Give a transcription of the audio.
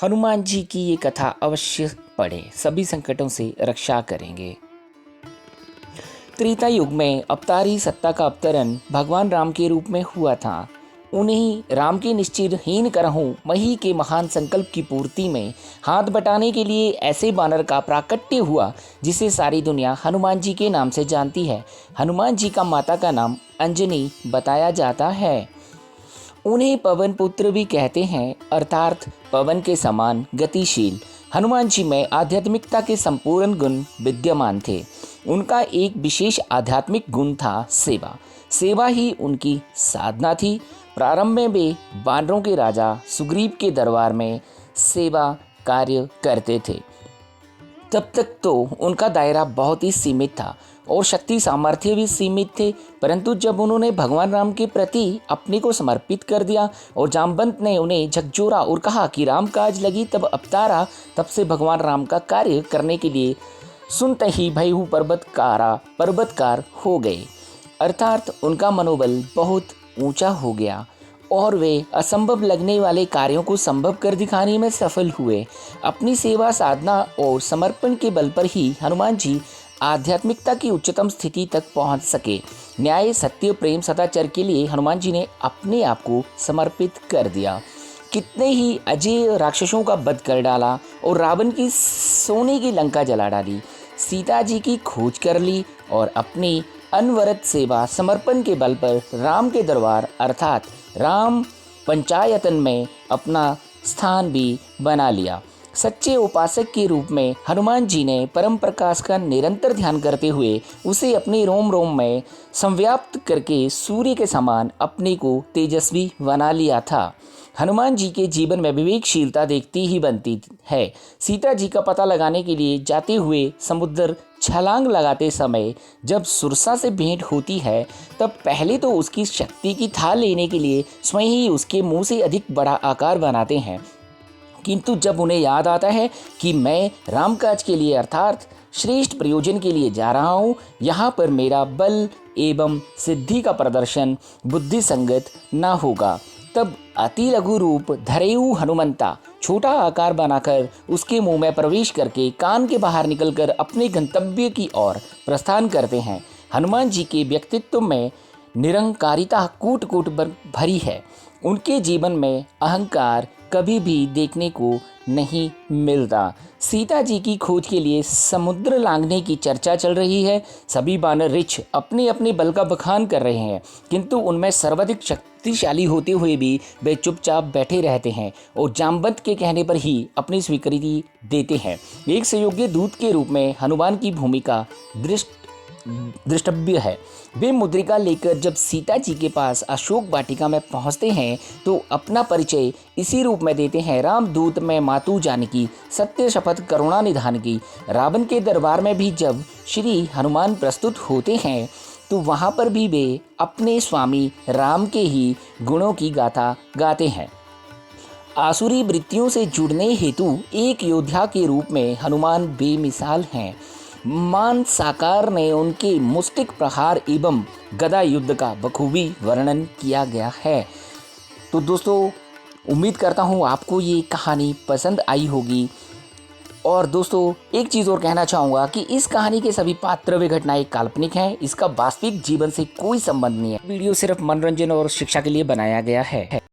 हनुमान जी की ये कथा अवश्य पढ़ें, सभी संकटों से रक्षा करेंगे। त्रेता युग में अवतारी सत्ता का अवतरण भगवान राम के रूप में हुआ था। उन्हीं राम के निश्चित हीन करहूँ मही के महान संकल्प की पूर्ति में हाथ बटाने के लिए ऐसे बानर का प्राकट्य हुआ जिसे सारी दुनिया हनुमान जी के नाम से जानती है। हनुमान जी का माता का नाम अंजनी बताया जाता है। उन्हें पवन पुत्र भी कहते हैं, अर्थात पवन के समान गतिशील। हनुमान जी में आध्यात्मिकता के संपूर्ण गुण विद्यमान थे। उनका एक विशेष आध्यात्मिक गुण था सेवा। सेवा ही उनकी साधना थी। प्रारंभ में वे वानरों के राजा सुग्रीव के दरबार में सेवा कार्य करते थे। तब तक तो उनका दायरा बहुत ही सीमित था और शक्ति सामर्थ्य भी सीमित थे, परंतु जब उन्होंने भगवान राम के प्रति अपने को समर्पित कर दिया और जामवंत ने उन्हें झकझोरा और कहा कि राम काज लगी तब अवतारा, तब से भगवान राम का कार्य करने के लिए सुनते ही भयहु पर्वतकार हो गए। अर्थात उनका मनोबल बहुत ऊंचा हो गया और वे असंभव लगने वाले कार्यों को संभव कर दिखाने में सफल हुए। अपनी सेवा साधना और समर्पण के बल पर ही हनुमान जी आध्यात्मिकता की उच्चतम स्थिति तक पहुंच सके। न्याय, सत्य, प्रेम, सदाचार के लिए हनुमान जी ने अपने आप को समर्पित कर दिया। कितने ही अजय राक्षसों का वध कर डाला और रावण की सोने की लंका जला डाली। सीता जी की खोज कर ली और अपनी अनवरत सेवा समर्पण के बल पर राम के दरबार अर्थात राम पंचायतन में अपना स्थान भी बना लिया। सच्चे उपासक के रूप में हनुमान जी ने परम प्रकाश का निरंतर ध्यान करते हुए उसे अपने रोम रोम में संव्याप्त करके सूर्य के समान अपने को तेजस्वी बना लिया था। हनुमान जी के जीवन में विवेकशीलता देखती ही बनती है। सीता जी का पता लगाने के लिए जाते हुए समुद्र छलांग लगाते समय जब सुरसा से भेंट होती है, तब पहले तो उसकी शक्ति की थाह लेने के लिए स्वयं ही उसके मुंह से अधिक बड़ा आकार बनाते हैं, किंतु जब उन्हें याद आता है कि मैं रामकाज के लिए अर्थात श्रेष्ठ प्रयोजन के लिए जा रहा हूँ, यहाँ पर मेरा बल एवं सिद्धि का प्रदर्शन बुद्धि संगत न होगा, तब अति लघु रूप धरेऊ हनुमंता छोटा आकार बनाकर उसके मुंह में प्रवेश करके कान के बाहर निकलकर अपने गंतव्य की ओर प्रस्थान करते हैं। हनुमान जी के व्यक्तित्व में निरंकारिता कूट कूट भरी है। उनके जीवन में अहंकार कभी भी देखने को नहीं मिलता। सीता जी की खोज के लिए समुद्र लांघने की चर्चा चल रही है। सभी वानर ऋछ अपने अपने बल का बखान कर रहे हैं, किंतु उनमें सर्वाधिक शक्तिशाली होते हुए भी वे चुपचाप बैठे रहते हैं और जामवंत के कहने पर ही अपनी स्वीकृति देते हैं। एक सुयोग्य दूत के रूप में हनुमान की भूमिका दृष्टव्य है। वे मुद्रिका लेकर जब सीता जी के पास अशोक वाटिका में पहुंचते हैं तो अपना परिचय इसी रूप में देते हैं, रामदूत में मातु जानकी, सत्य शपथ करुणा निधान की। रावण के दरबार में भी जब श्री हनुमान प्रस्तुत होते हैं तो वहां पर भी वे अपने स्वामी राम के ही गुणों की गाथा गाते हैं। आसुरी वृत्तियों से जुड़ने हेतु एक योद्धा के रूप में हनुमान बेमिसाल हैं। मान साकार ने उनके मुष्टिक प्रहार एवं गदा युद्ध का बखूबी वर्णन किया गया है। तो दोस्तों, उम्मीद करता हूँ आपको ये कहानी पसंद आई होगी। और दोस्तों, एक चीज़ और कहना चाहूँगा कि इस कहानी के सभी पात्र व घटनाएं काल्पनिक हैं। इसका वास्तविक जीवन से कोई संबंध नहीं है। वीडियो सिर्फ मनोरंजन और शिक्षा के लिए बनाया गया है।